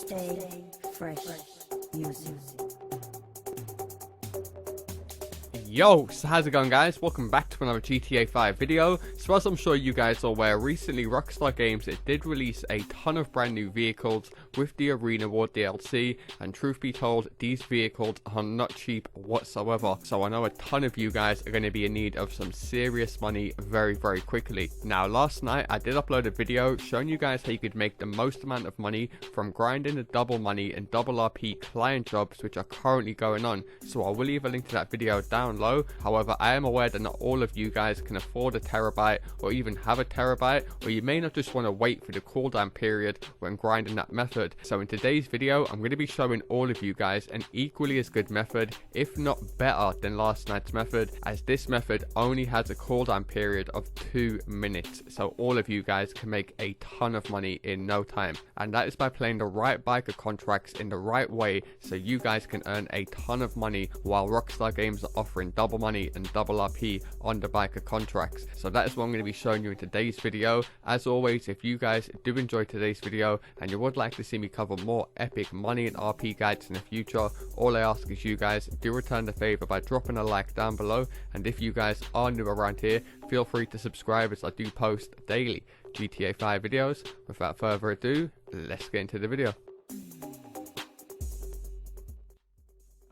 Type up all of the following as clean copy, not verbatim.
Stay fresh music. Yo, so how's it going, guys? Welcome back to another GTA 5 video. So as I'm sure you guys are aware, recently Rockstar Games did release a ton of brand new vehicles with the Arena War DLC, and truth be told, these vehicles are not cheap whatsoever. So I know a ton of you guys are going to be in need of some serious money very quickly. Now last night I did upload a video showing you guys how you could make the most amount of money from grinding the double money and double RP client jobs which are currently going on. So I will leave a link to that video down low. However, I am aware that not all of you guys can afford a terabyte or even have a terabyte, or you may not just want to wait for the cooldown period when grinding that method. So in today's video, I'm going to be showing all of you guys an equally as good method, if not better than last night's method, as this method only has a cooldown period of 2 minutes. So all of you guys can make a ton of money in no time, and that is by playing the right biker contracts in the right way, so you guys can earn a ton of money while Rockstar Games are offering double money and double RP on the biker contracts. So that is what I'm going to be showing you in today's video. As always, if you guys do enjoy today's video and you would like to see me cover more epic money and RP guides in the future, all I ask is you guys do return the favor by dropping a like down below, and if you guys are new around here, feel free to subscribe as I do post daily GTA 5 videos. Without further ado, let's get into the video.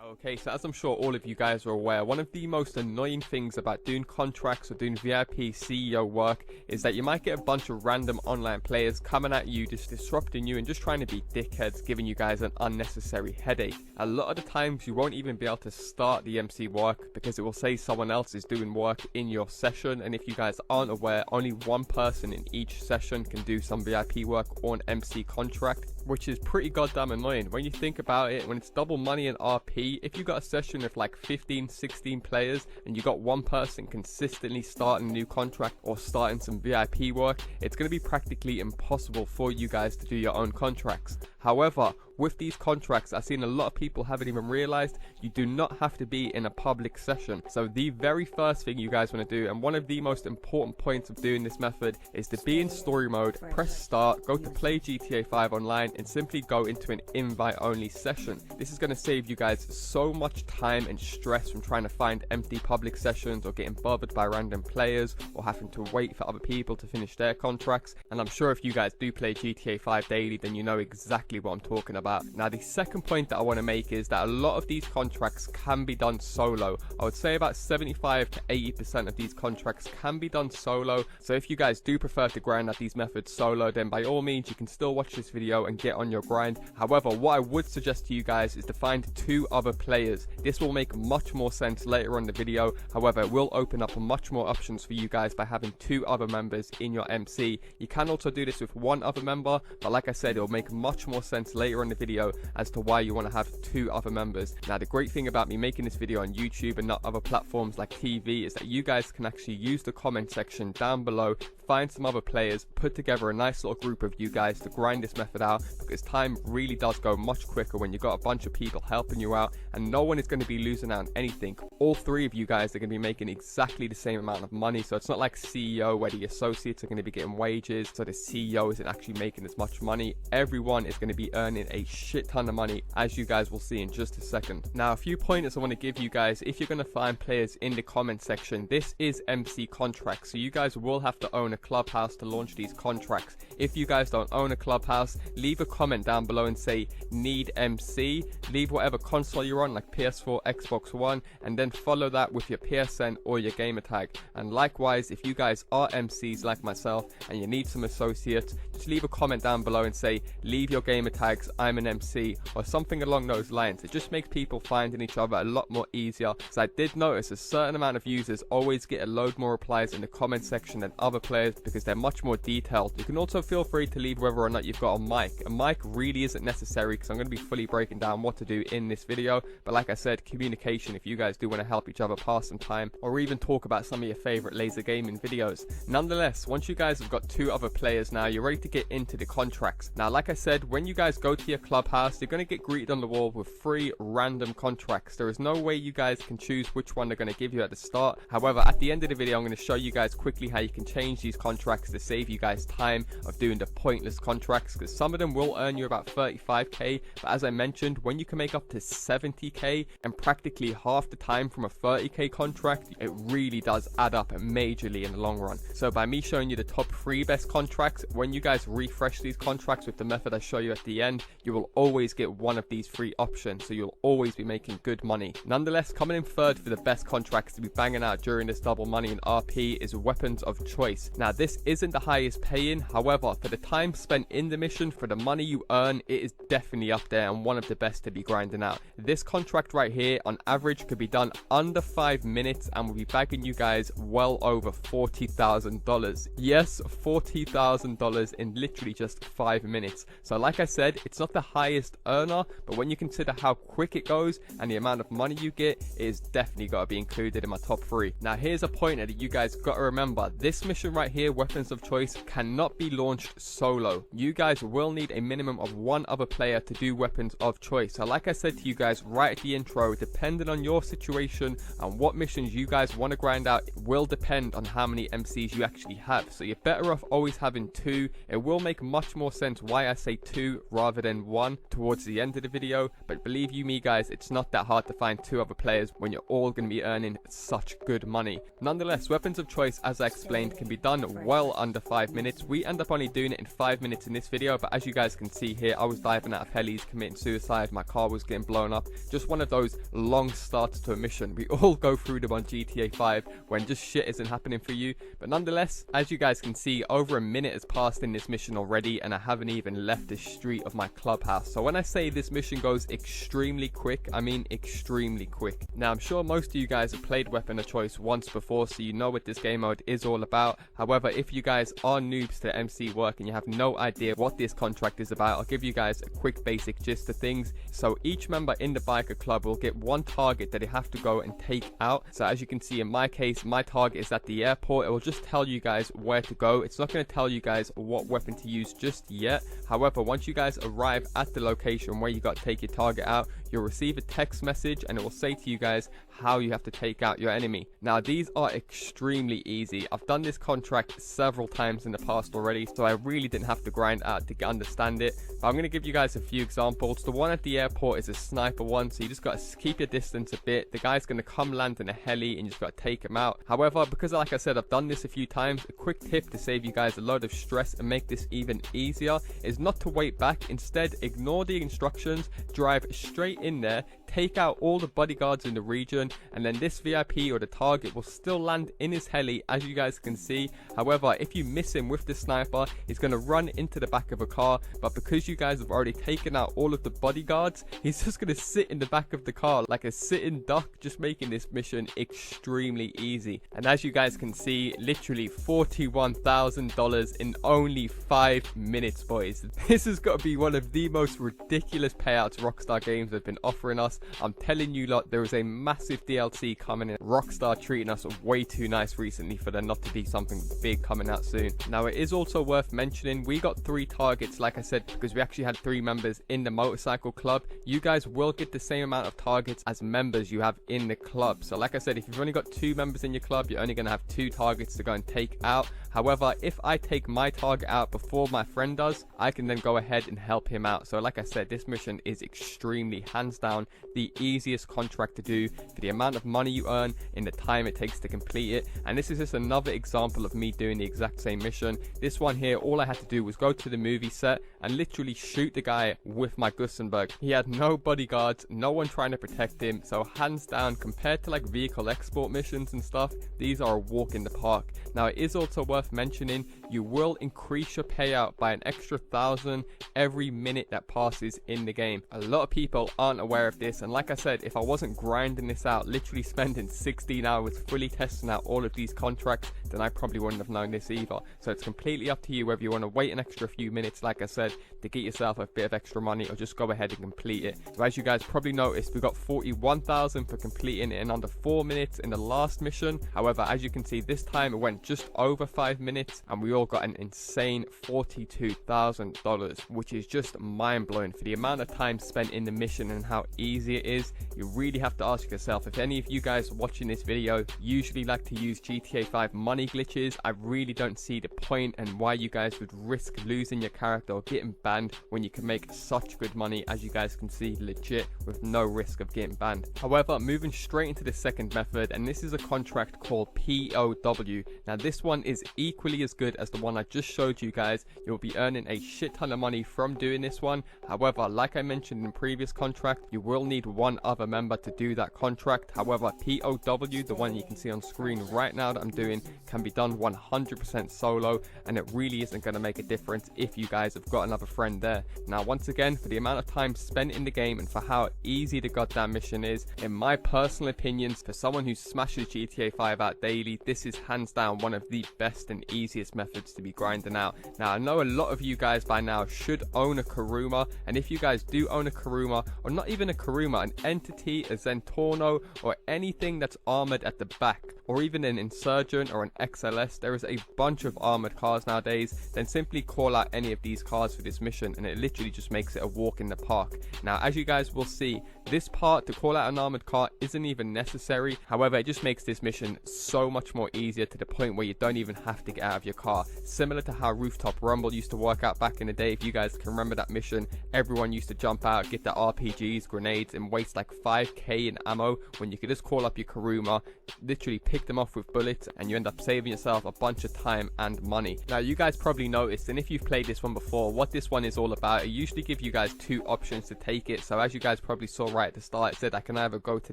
Okay, so as I'm sure all of you guys are aware, one of the most annoying things about doing contracts or doing VIP CEO work is that you might get a bunch of random online players coming at you, just disrupting you and just trying to be dickheads, giving you guys an unnecessary headache. A lot of the times you won't even be able to start the MC work because it will say someone else is doing work in your session, and if you guys aren't aware, only one person in each session can do some VIP work or an MC contract, which is pretty goddamn annoying. When you think about it, when it's double money and RP, if you got a session of like 15-16 players and you got one person consistently starting a new contract or starting some VIP work, it's going to be practically impossible for you guys to do your own contracts. However, with these contracts, I've seen a lot of people haven't even realized you do not have to be in a public session. So the very first thing you guys want to do, and one of the most important points of doing this method, is to be in story mode, press start, go to play GTA 5 online, and simply go into an invite only session. This is going to save you guys so much time and stress from trying to find empty public sessions or getting bothered by random players or having to wait for other people to finish their contracts. And I'm sure if you guys do play GTA 5 daily, then you know exactly what I'm talking about. Now the second point that I want to make is that a lot of these contracts can be done solo. I would say about 75 to 80% of these contracts can be done solo. So if you guys do prefer to grind at these methods solo, then by all means you can still watch this video and get on your grind. However, what I would suggest to you guys is to find 2 other players. This will make much more sense later on in the video. However, it will open up much more options for you guys by having 2 other members in your MC. You can also do this with 1 other member, but like I said, it will make much more sense later in the video as to why you want to have 2 other members. Now the great thing about me making this video on YouTube and not other platforms like TV is that you guys can actually use the comment section down below, find some other players, put together a nice little group of you guys to grind this method out, because time really does go much quicker when you've got a bunch of people helping you out and no one is going to be losing out on anything. All 3 of you guys are going to be making exactly the same amount of money, so it's not like CEO where the associates are going to be getting wages so the CEO isn't actually making as much money. Everyone is going to be earning a shit ton of money, as you guys will see in just a second. Now a few pointers I want to give you guys if you're going to find players in the comment section. This is MC contracts, so you guys will have to own a clubhouse to launch these contracts. If you guys don't own a clubhouse, leave a comment down below and say need MC, leave whatever console you're on, like PS4, Xbox One, and then follow that with your PSN or your gamer tag. And likewise, if you guys are MCs like myself and you need some associates, just leave a comment down below and say leave your gamer tags, I'm an MC, or something along those lines. It just makes people finding each other a lot more easier, because I did notice a certain amount of users always get a load more replies in the comment section than other players because they're much more detailed. You can also feel free to leave whether or not you've got a mic. A mic really isn't necessary because I'm going to be fully breaking down what to do in this video, but like I said, communication if you guys do want to help each other pass some time or even talk about some of your favorite laser gaming videos. Nonetheless, once you guys have got 2 other players now, you're ready to get into the contracts. Now like I said, when you guys go to your clubhouse, you're going to get greeted on the wall with 3 random contracts. There is no way you guys can choose which one they're going to give you at the start. However, at the end of the video, I'm going to show you guys quickly how you can change these contracts to save you guys time of doing the pointless contracts, because some of them will earn you about 35k, but as I mentioned, when you can make up to 70k and practically half the time from a 30k contract, it really does add up majorly in the long run. So by me showing you the top 3 best contracts, when you guys refresh these contracts with the method I show you at the end, you will always get one of these 3 options, so you'll always be making good money. Nonetheless, coming in third for the best contracts to be banging out during this double money in RP is weapons of choice. Now this isn't the highest paying, however for the time spent in the mission, for the money you earn, it is definitely up there and one of the best to be grinding out. This contract right here on average could be done under 5 minutes and will be bagging you guys well over $40,000. Yes, $40,000 in literally just 5 minutes. So like I said, it's not the highest earner, but when you consider how quick it goes and the amount of money you get, it is definitely got to be included in my top 3. Now here's a pointer that you guys got to remember. This mission right here, weapons of choice, cannot be launched solo. You guys will need a minimum of 1 other player to do weapons of choice. So like I said to you guys right at the intro, depending on your situation and what missions you guys want to grind out, it will depend on how many MCs you actually have. So you're better off always having 2. It will make much more sense why I say 2 rather than 1 towards the end of the video, but believe you me guys, it's not that hard to find 2 other players when you're all going to be earning such good money. Nonetheless, weapons of choice, as I explained, can be done well under 5 minutes. We end up only doing it in 5 minutes in this video, but as you guys can see here, I was diving out of helis, committing suicide, my car was getting blown up. Just one of those long starts to a mission. We all go through them on GTA 5 when just shit isn't happening for you. But nonetheless, as you guys can see, over a minute has passed in this mission already and I haven't even left the street of my clubhouse. So when I say this mission goes extremely quick, I mean extremely quick. Now I'm sure most of you guys have played weapon of choice once before, so you know what this game mode is all about. However, if you guys are noobs to MC work and you have no idea what this contract is about, I'll give you guys a quick basic gist of things. So each member in the biker club will get 1 target that they have to go and take out. So as you can see in my case, my target is at the airport. It will just tell you guys where to go. It's not going to tell you guys what weapon to use just yet. However, once you guys arrive at the location where you got to take your target out, you'll receive a text message and it will say to you guys how you have to take out your enemy. Now these are extremely easy. I've done this contract several times in the past already, so I really didn't have to grind out to understand it. But I'm going to give you guys a few examples. The one at the airport is a sniper one, so you just got to keep your distance a bit. The guy's going to come land in a heli and you just got to take him out. However, because like I said, I've done this a few times, a quick tip to save you guys a load of stress and make this even easier is not to wait back. Instead, ignore the instructions, drive straight in there, take out all the bodyguards in the region, and then this VIP or the target will still land in his heli, as you guys can see. However, if you miss him with the sniper, he's going to run into the back of a car, but because you guys have already taken out all of the bodyguards, he's just going to sit in the back of the car like a sitting duck, just making this mission extremely easy. And as you guys can see, literally $41,000 in only 5 minutes, boys. This has got to be one of the most ridiculous payouts Rockstar Games have been offering us. I'm telling you lot, there is a massive DLC coming in. Rockstar treating us way too nice recently for there not to be something big coming out soon. Now it is also worth mentioning, we got 3 targets, like I said, because we actually had 3 members in the motorcycle club. You guys will get the same amount of targets as members you have in the club. So like I said, if you've only got 2 members in your club, you're only going to have 2 targets to go and take out. However, if I take my target out before my friend does, I can then go ahead and help him out. So like I said, this mission is extremely, hands down, the easiest contract to do for the amount of money you earn in the time it takes to complete it. And this is just another example of me doing the exact same mission. This one here, all I had to do was go to the movie set and literally shoot the guy with my Gussenberg. He had no bodyguards, no one trying to protect him. So hands down, compared to like vehicle export missions and stuff, these are a walk in the park. Now it is also worth mentioning, you will increase your payout by an extra 1,000 every minute that passes in the game. A lot of people aren't aware of this this, and like I said, if I wasn't grinding this out, literally spending 16 hours fully testing out all of these contracts, then I probably wouldn't have known this either. So it's completely up to you whether you want to wait an extra few minutes, like I said, to get yourself a bit of extra money, or just go ahead and complete it. So as you guys probably noticed, we got 41,000 for completing it in under 4 minutes in the last mission. However, as you can see, this time it went just over 5 minutes, and we all got an insane $42,000, which is just mind-blowing for the amount of time spent in the mission and how easy it is. You really have to ask yourself, if any of you guys watching this video usually like to use GTA 5 money glitches, I really don't see the point and why you guys would risk losing your character or getting banned when you can make such good money, as you guys can see, legit, with no risk of getting banned. However, moving straight into the second method, and this is a contract called POW. Now this one is equally as good as the one I just showed you guys. You'll be earning a shit ton of money from doing this one. However, like I mentioned in previous contract, you will need one other member to do that contract. However, POW, the one you can see on screen right now that I'm doing, can be done 100% solo, and it really isn't going to make a difference if you guys have got another friend there. Now once again, for the amount of time spent in the game and for how easy the goddamn mission is, in my personal opinions, for someone who smashes GTA 5 out daily, this is hands down one of the best and easiest methods to be grinding out. Now I know a lot of you guys by now should own a Kuruma, and if you guys do own a Kuruma, or not even a Kuruma, an entity, a Zentorno, or anything that's armored at the back, or even an Insurgent or an XLS, there is a bunch of armored cars nowadays, then simply call out any of these cars for this mission, and it literally just makes it a walk in the park. Now as you guys will see, this part to call out an armored car isn't even necessary. However, it just makes this mission so much more easier, to the point where you don't even have to get out of your car, similar to how Rooftop Rumble used to work out back in the day. If you guys can remember that mission, everyone used to jump out, get their RPGs, grenades, and waste like 5k in ammo, when you could just call up your Kuruma, literally pick them off with bullets, and you end up saving yourself a bunch of time and money. Now you guys probably noticed, and if you've played this one before, what this one is all about. It usually gives you guys two options to take it. So as you guys probably saw right at the start, it said I can either go to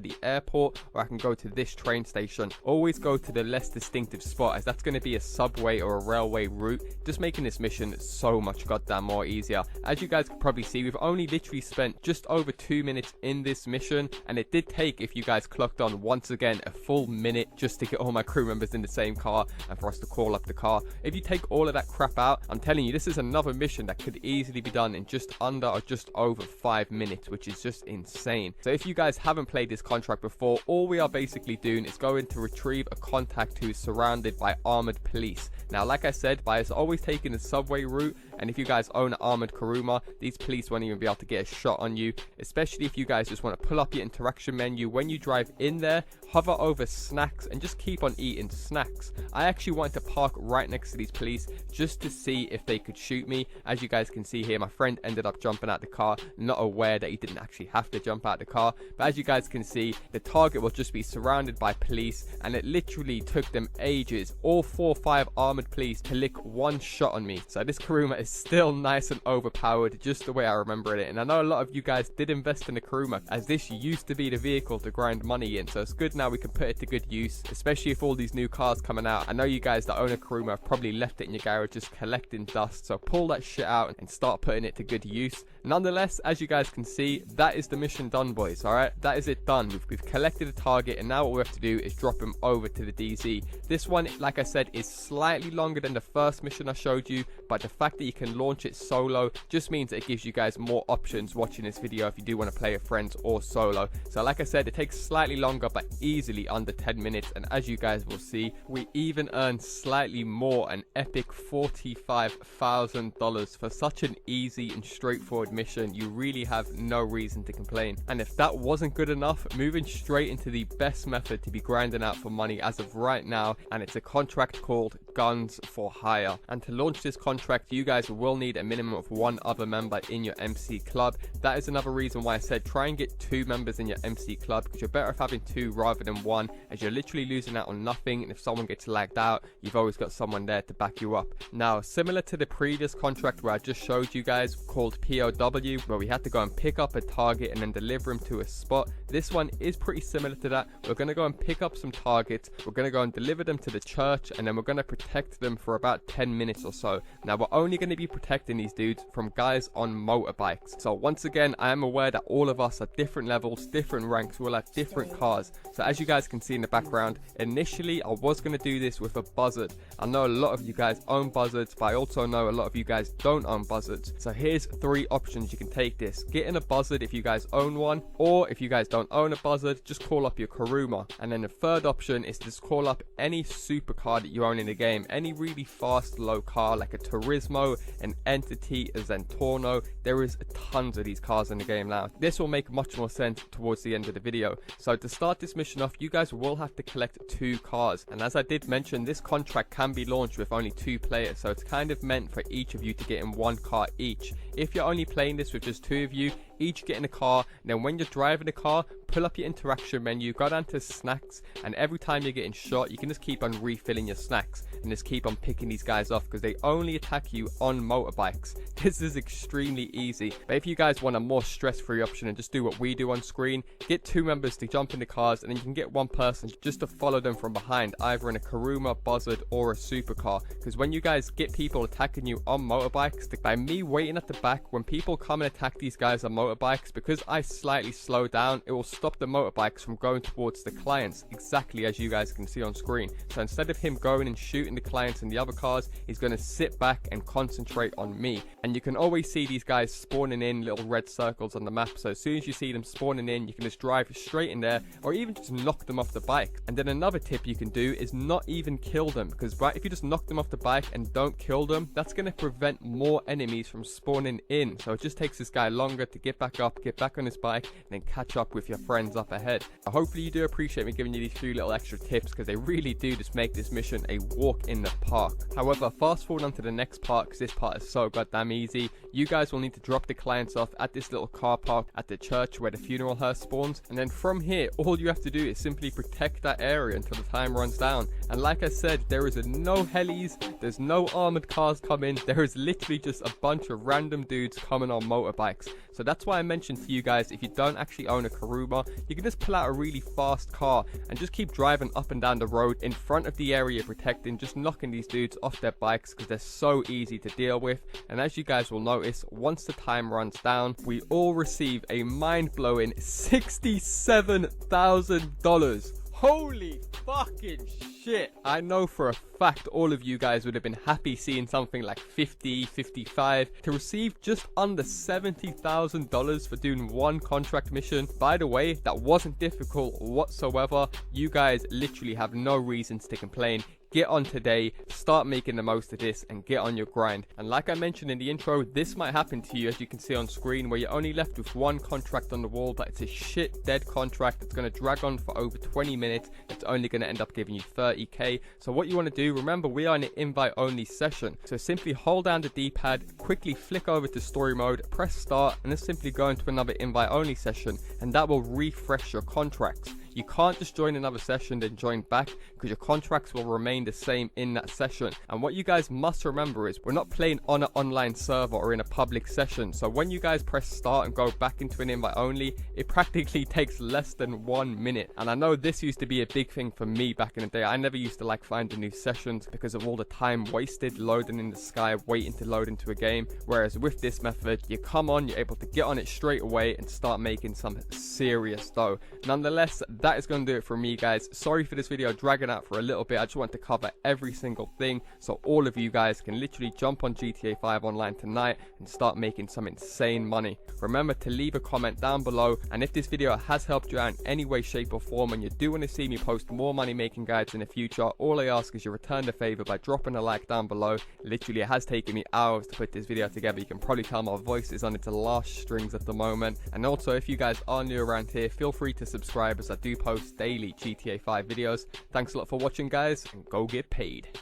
the airport or I can go to this train station. Always go to the less distinctive spot, as that's going to be a subway or a railway route, just making this mission so much goddamn more easier. As you guys can probably see, we've only literally spent just over 2 minutes in this mission, and it did take, if you guys clocked on, once again a full minute just to get all my crew members in the same car and for us to call up the car. If you take all of that crap out, I'm telling you, this is another mission that could easily be done in just under or just over 5 minutes, which is just insane. So if you guys haven't played this contract before, all we are basically doing is going to retrieve a contact who is surrounded by armored police. Now like I said, by us always taking the subway route, and if you guys own an armored Kuruma, these police won't even be able to get a shot on you, especially if you guys just want to pull up your interaction menu. When you drive in there, hover over snacks and just keep on eating snacks. I actually wanted to park right next to these police just to see if they could shoot me. As you guys can see here, my friend ended up jumping out the car, not aware that he didn't actually have to jump out the car. But as you guys can see, the target will just be surrounded by police, and it literally took them ages, all 4 or 5 armored police, to lick one shot on me. So this Kuruma is still nice and overpowered, just the way I remember it. And I know a lot of you guys did invest in the Kuruma, as this used to be the vehicle to grind money in, so it's good now we can put it to good use, especially if all these new cars coming out. I know you guys that own a Kuruma have probably left it in your garage just collecting dust, so pull that shit out and start putting it to good use. Nonetheless, as you guys can see, that is the mission done, boys. Alright, that is it done. We've collected a target, and now what we have to do is drop him over to the DZ. This one, like I said, is slightly longer than the first mission I showed you, but the fact that you can launch it solo just means that it gives you guys more options watching this video if you do want to play with friends or solo. So like I said, it takes slightly longer, but easily under 10 minutes, and as you guys will see, we even earned slightly more, an epic $45,000 for such an easy and straightforward mission. You really have no reason to complain. And if that wasn't good enough, moving straight into the best method to be grinding out for money as of right now, and it's a contract called Guns for Hire. And to launch this contract, you guys will need a minimum of 1 other member in your MC club. That is another reason why I said try and get 2 members in your MC club, because you're better off having 2 rather than 1, as you're literally losing out on nothing, and if someone gets lagged out, you've always got someone there to back you up. Now, similar to the previous contract where I just showed you guys called POW, where we had to go and pick up a target and then deliver him to a spot, this one is pretty similar to that. We're going to go and pick up some targets, we're going to go and deliver them to the church, and then we're going to protect them for about 10 minutes or so. Now, we're only going to be protecting these dudes from guys on motorbikes. So once again, I am aware that all of us are different levels, different ranks, we'll have different cars. So as you guys can see in the background, initially I was going to do this with a buzzard. I know a lot of you guys own buzzards, but I also know a lot of you guys don't own buzzards. So here's 3 options you can take this. Get in a buzzard if you guys own one, or if you guys don't own a buzzard, just call up your Kuruma. And then the third option is to just call up any supercar that you own in the game, any really fast low car like a Turismo, an Entity, a Zentorno. There is tons of these cars in the game now. This will make much more sense towards the end of the video. So to start this mission off, you guys will have to collect 2 cars, and as I did mention, this contract can be launched with only 2 players, so it's kind of meant for each of you to get in 1 car each. If you're only playing this with just 2 of you, each get in a car, and then when you're driving the car, pull up your interaction menu, go down to snacks, and every time you're getting shot, you can just keep on refilling your snacks and just keep on picking these guys off, because they only attack you on motorbikes. This is extremely easy. But if you guys want a more stress-free option and just do what we do on screen, get 2 members to jump in the cars, and then you can get 1 person just to follow them from behind, either in a Kuruma, buzzard, or a supercar. Because when you guys get people attacking you on motorbikes, by me waiting at the back, when people come and attack these guys on motorbikes, because I slightly slow down, it will stop the motorbikes from going towards the clients, exactly as you guys can see on screen. So instead of him going and shooting the clients in the other cars, he's going to sit back and concentrate on me. And you can always see these guys spawning in little red circles on the map, so as soon as you see them spawning in, you can just drive straight in there, or even just knock them off the bike. And then another tip you can do is not even kill them, because if you just knock them off the bike and don't kill them, that's going to prevent more enemies from spawning in. So it just takes this guy longer to get back up, get back on his bike, and then catch up with your friends up ahead. Hopefully you do appreciate me giving you these few little extra tips, because they really do just make this mission a walk in the park. However, fast forward on to the next part, because this part is so goddamn easy. You guys will need to drop the clients off at this little car park at the church where the funeral hearse spawns, and then from here all you have to do is simply protect that area until the time runs down. And like I said, there is no helis, there's no armored cars coming, there is literally just a bunch of random dudes coming on motorbikes. So that's why I mentioned to you guys, if you don't actually own a Kuruma, you can just pull out a really fast car and just keep driving up and down the road in front of the area you're protecting, just knocking these dudes off their bikes, because they're so easy to deal with. And as you guys will notice, once the time runs down, we all receive a mind-blowing $67,000. Holy fucking shit. I know for a fact all of you guys would have been happy seeing something like 50, 55. To receive just under $70,000 for doing 1 contract mission. By the way, that wasn't difficult whatsoever. You guys literally have no reasons to complain. Get on today, start making the most of this, and get on your grind. And like I mentioned in the intro, this might happen to you, as you can see on screen, where you're only left with 1 contract on the wall, but it's a shit dead contract. It's going to drag on for over 20 minutes. It's only going to end up giving you 30k. So what you want to do, remember we are in an invite only session. So simply hold down the D-pad, quickly flick over to story mode, press start, and then simply go into another invite only session, and that will refresh your contracts. You can't just join another session then join back, because your contracts will remain the same in that session. And what you guys must remember is we're not playing on an online server or in a public session. So when you guys press start and go back into an invite only, it practically takes less than 1 minute. And I know this used to be a big thing for me back in the day. I never used to like finding new sessions because of all the time wasted loading in the sky, waiting to load into a game. Whereas with this method, you come on, you're able to get on it straight away and start making some serious dough. Nonetheless, that is going to do it for me, guys. Sorry for this video dragging out for a little bit. I just want to cover every single thing so all of you guys can literally jump on GTA 5 online tonight and start making some insane money. Remember to leave a comment down below, and if this video has helped you out in any way, shape or form, and you do want to see me post more money making guides in the future, all I ask is you return the favor by dropping a like down below. Literally, it has taken me hours to put this video together. You can probably tell my voice is on its last strings at the moment. And also, if you guys are new around here, feel free to subscribe, as I do post daily GTA 5 videos. Thanks a lot for watching, guys, and go get paid.